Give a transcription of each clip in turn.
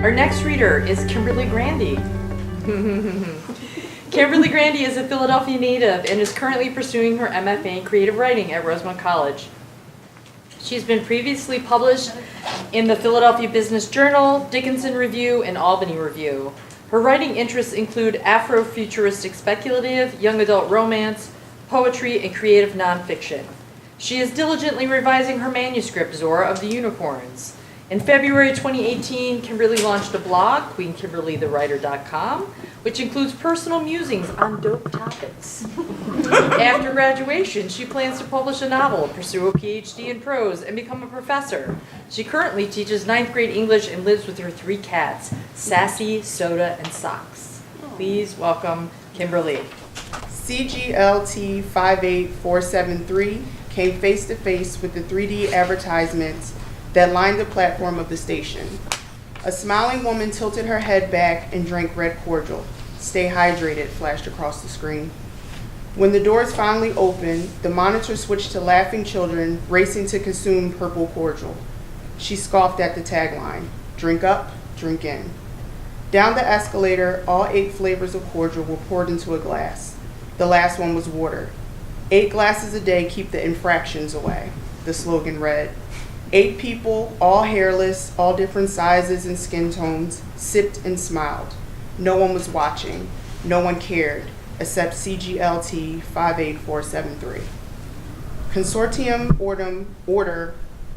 Our next reader is Kimberly Grandy. Kimberly Grandy is a Philadelphia native and is currently pursuing her MFA in creative writing at Rosemont College. She's been previously published in the Philadelphia Business Journal, Dickinson Review, and Albany Review. Her writing interests include Afrofuturistic speculative, young adult romance, poetry, and creative nonfiction. She is diligently revising her manuscript, Zora of the Unicorns. In February 2018, Kimberly launched a blog, queenkimberlythewriter.com, which includes personal musings on dope topics. After graduation, she plans to publish a novel, pursue a PhD in prose, and become a professor. She currently teaches 9th grade English and lives with her 3 cats, Sassy, Soda, and Socks. Please welcome Kimberly. CGLT 58473 came face to face with the 3D advertisements that lined the platform of the station. A smiling woman tilted her head back and drank red cordial. Stay hydrated flashed across the screen. When the doors finally opened, the monitor switched to laughing children racing to consume purple cordial. She scoffed at the tagline, drink up, drink in. Down the escalator, all 8 flavors of cordial were poured into a glass. The last one was water. 8 glasses a day keep the infractions away, the slogan read. 8 people, all hairless, all different sizes and skin tones, sipped and smiled. No one was watching. No one cared, except CGLT 58473. Consortium Order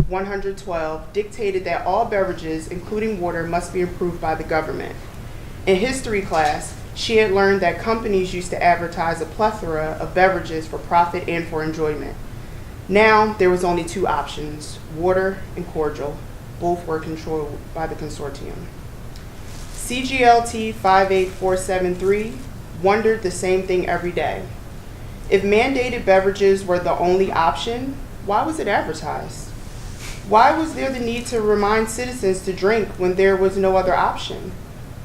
112 dictated that all beverages, including water, must be approved by the government. In history class, she had learned that companies used to advertise a plethora of beverages for profit and for enjoyment. Now, there was only 2 options, water and cordial. Both were controlled by the consortium. CGLT 58473 wondered the same thing every day. If mandated beverages were the only option, why was it advertised? Why was there the need to remind citizens to drink when there was no other option?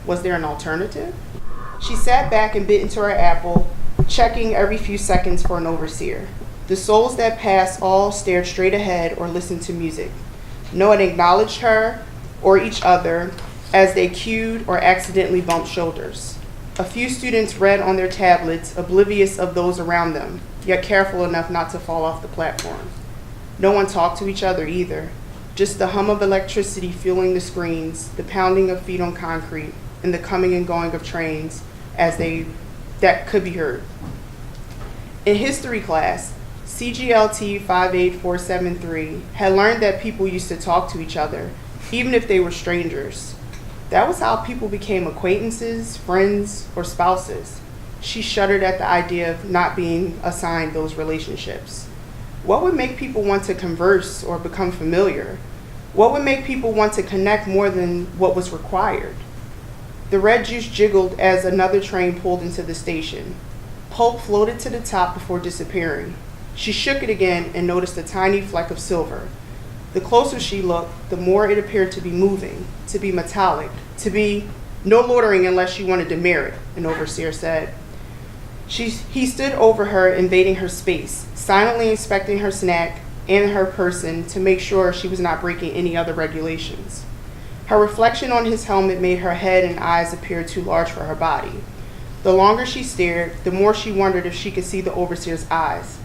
Was there an alternative? She sat back and bit into her apple, checking every few seconds for an overseer. The souls that passed all stared straight ahead or listened to music. No one acknowledged her or each other as they cued or accidentally bumped shoulders. A few students read on their tablets, oblivious of those around them, yet careful enough not to fall off the platform. No one talked to each other either, just the hum of electricity fueling the screens, the pounding of feet on concrete, and the coming and going of trains that could be heard. In history class, CGLT 58473 had learned that people used to talk to each other, even if they were strangers. That was how people became acquaintances, friends, or spouses. She shuddered at the idea of not being assigned those relationships. What would make people want to converse or become familiar? What would make people want to connect more than what was required? The red juice jiggled as another train pulled into the station. Pulp floated to the top before disappearing. She shook it again and noticed a tiny fleck of silver. The closer she looked, the more it appeared to be moving, to be metallic, to be no loitering unless she wanted to merit, an overseer said. He stood over her, invading her space, silently inspecting her snack and her person to make sure she was not breaking any other regulations. Her reflection on his helmet made her head and eyes appear too large for her body. The longer she stared, the more she wondered if she could see the overseer's eyes.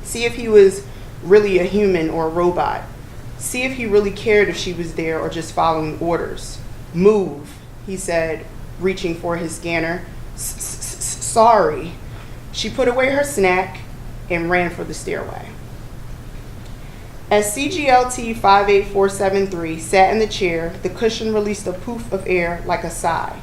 See if he was really a human or a robot. See if he really cared if she was there or just following orders. Move, he said, reaching for his scanner. Sorry. She put away her snack and ran for the stairway. As CGLT 58473 sat in the chair, the cushion released a poof of air like a sigh.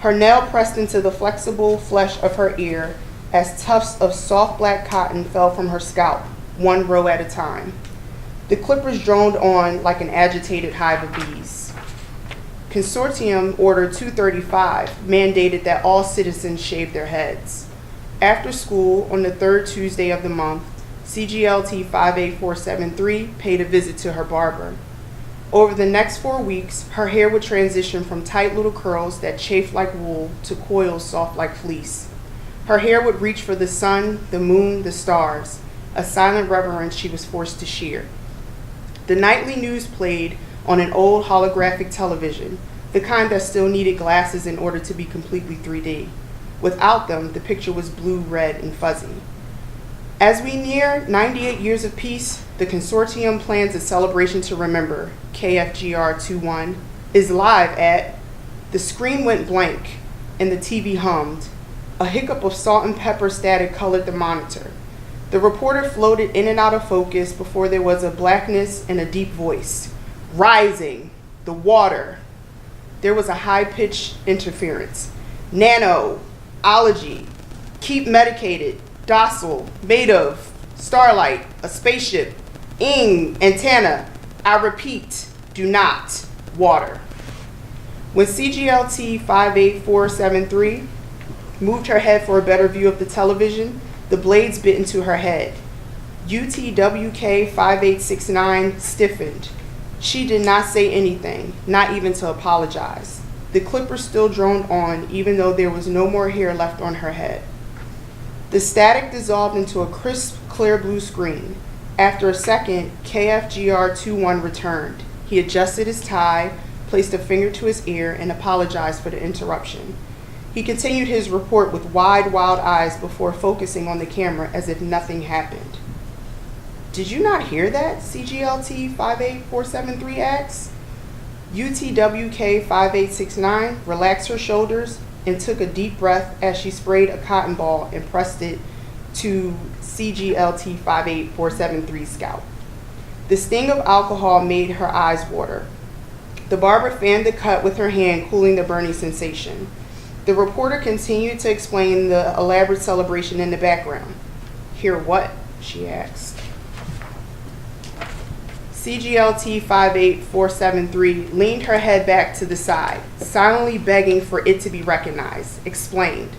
Her nail pressed into the flexible flesh of her ear as tufts of soft black cotton fell from her scalp, 1 row at a time. The clippers droned on like an agitated hive of bees. Consortium Order 235 mandated that all citizens shave their heads. After school, on the 3rd Tuesday of the month, CGLT 58473 paid a visit to her barber. Over the next 4 weeks, her hair would transition from tight little curls that chafed like wool to coils soft like fleece. Her hair would reach for the sun, the moon, the stars, a silent reverence she was forced to shear. The nightly news played on an old holographic television, the kind that still needed glasses in order to be completely 3D. Without them, the picture was blue, red, and fuzzy. As we near 98 years of peace, the consortium plans a celebration to remember, KFGR21, is live at, the screen went blank, and the TV hummed. A hiccup of salt and pepper static colored the monitor. The reporter floated in and out of focus before there was a blackness and a deep voice. Rising, the water. There was a high-pitched interference. Nano, ology, keep medicated, docile, made of, starlight, a spaceship, antenna, I repeat, do not, water. When CGLT 58473 moved her head for a better view of the television, the blades bit into her head. UTWK 5869 stiffened. She did not say anything, not even to apologize. The clipper still droned on, even though there was no more hair left on her head. The static dissolved into a crisp, clear blue screen. After a second, KFGR21 returned. He adjusted his tie, placed a finger to his ear, and apologized for the interruption. He continued his report with wide, wild eyes before focusing on the camera as if nothing happened. Did you not hear that? CGLT 58473 asked. UTWK 5869 relaxed her shoulders and took a deep breath as she sprayed a cotton ball and pressed it to CGLT 58473's scalp. The sting of alcohol made her eyes water. The barber fanned the cut with her hand, cooling the burning sensation. The reporter continued to explain the elaborate celebration in the background. Hear what? She asked. CGLT 58473 leaned her head back to the side, silently begging for it to be recognized, explained.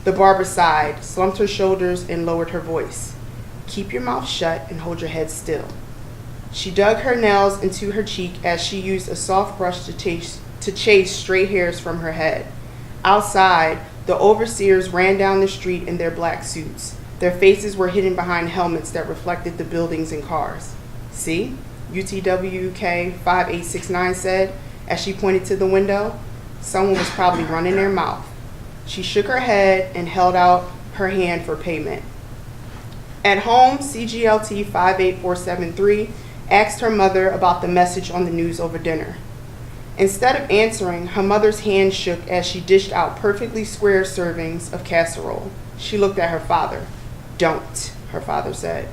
The barber sighed, slumped her shoulders, and lowered her voice. Keep your mouth shut and hold your head still. She dug her nails into her cheek as she used a soft brush to chase stray hairs from her head. Outside, the overseers ran down the street in their black suits. Their faces were hidden behind helmets that reflected the buildings and cars. See? UTWK 5869 said, as she pointed to the window. Someone was probably running their mouth. She shook her head and held out her hand for payment. At home, CGLT 58473 asked her mother about the message on the news over dinner. Instead of answering, her mother's hand shook as she dished out perfectly square servings of casserole. She looked at her father. Don't, her father said.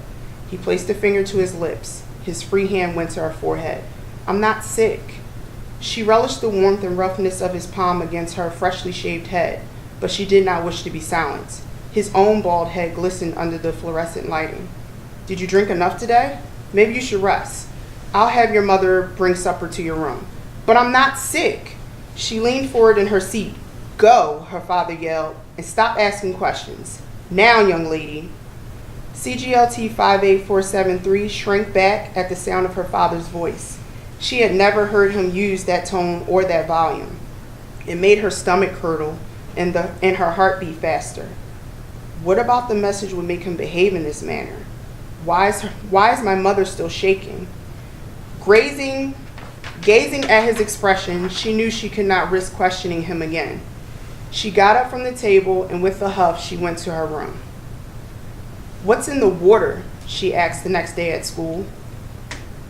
He placed a finger to his lips. His free hand went to her forehead. I'm not sick. She relished the warmth and roughness of his palm against her freshly shaved head, but she did not wish to be silenced. His own bald head glistened under the fluorescent lighting. Did you drink enough today? Maybe you should rest. I'll have your mother bring supper to your room. But I'm not sick. She leaned forward in her seat. Go, her father yelled, and stop asking questions. Now, young lady. CGLT 58473 shrank back at the sound of her father's voice. She had never heard him use that tone or that volume. It made her stomach curdle and her heart beat faster. What about the message would make him behave in this manner? Why is my mother still shaking? Gazing at his expression, she knew she could not risk questioning him again. She got up from the table and with a huff, she went to her room. What's in the water? She asked the next day at school.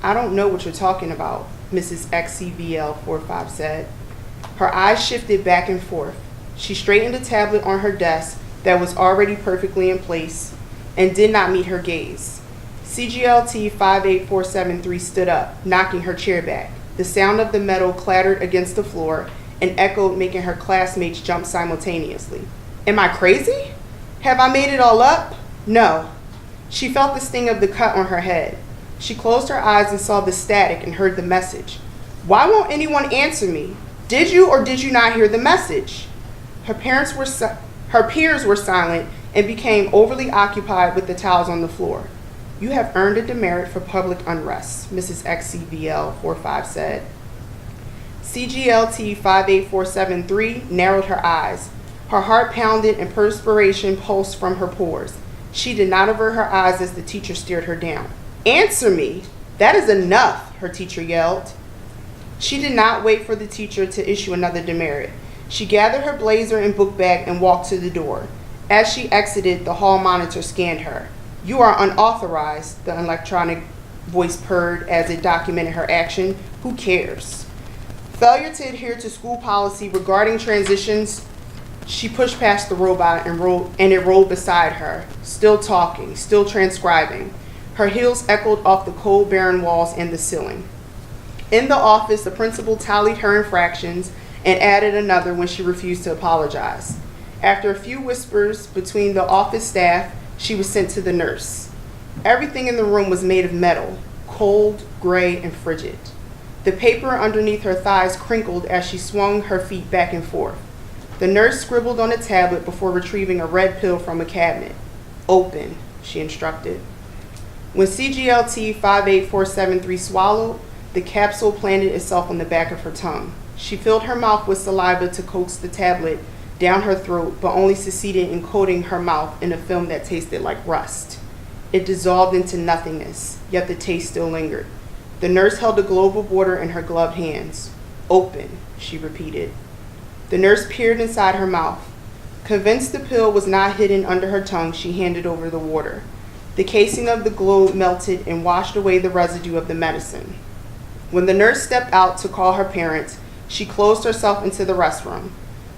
I don't know what you're talking about, Mrs. XCVL45 said. Her eyes shifted back and forth. She straightened a tablet on her desk that was already perfectly in place and did not meet her gaze. CGLT 58473 stood up, knocking her chair back. The sound of the metal clattered against the floor and echoed, making her classmates jump simultaneously. Am I crazy? Have I made it all up? No. She felt the sting of the cut on her head. She closed her eyes and saw the static and heard the message. Why won't anyone answer me? Did you or did you not hear the message? Her peers were silent and became overly occupied with the towels on the floor. You have earned a demerit for public unrest, Mrs. XCVL45 said. CGLT 58473 narrowed her eyes. Her heart pounded and perspiration pulsed from her pores. She did not avert her eyes as the teacher stared her down. Answer me! That is enough, her teacher yelled. She did not wait for the teacher to issue another demerit. She gathered her blazer and book bag and walked to the door. As she exited, the hall monitor scanned her. "You are unauthorized," the electronic voice purred as it documented her action. "Who cares?" Failure to adhere to school policy regarding transitions, she pushed past the robot and it rolled beside her, still talking, still transcribing. Her heels echoed off the cold, barren walls and the ceiling. In the office, the principal tallied her infractions and added another when she refused to apologize. After a few whispers between the office staff, she was sent to the nurse. Everything in the room was made of metal, cold, gray, and frigid. The paper underneath her thighs crinkled as she swung her feet back and forth. The nurse scribbled on a tablet before retrieving a red pill from a cabinet. "Open," she instructed. When CGLT 58473 swallowed, the capsule planted itself on the back of her tongue. She filled her mouth with saliva to coax the tablet down her throat, but only succeeded in coating her mouth in a film that tasted like rust. It dissolved into nothingness, yet the taste still lingered. The nurse held a globe of water in her gloved hands. "Open," she repeated. The nurse peered inside her mouth. Convinced the pill was not hidden under her tongue, she handed over the water. The casing of the globe melted and washed away the residue of the medicine. When the nurse stepped out to call her parents, she closed herself into the restroom.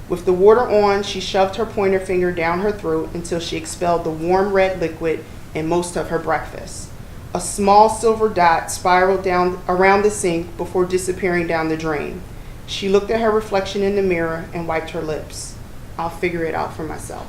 With the water on, she shoved her pointer finger down her throat until she expelled the warm red liquid and most of her breakfast. A small silver dot spiraled down around the sink before disappearing down the drain. She looked at her reflection in the mirror and wiped her lips. "I'll figure it out for myself."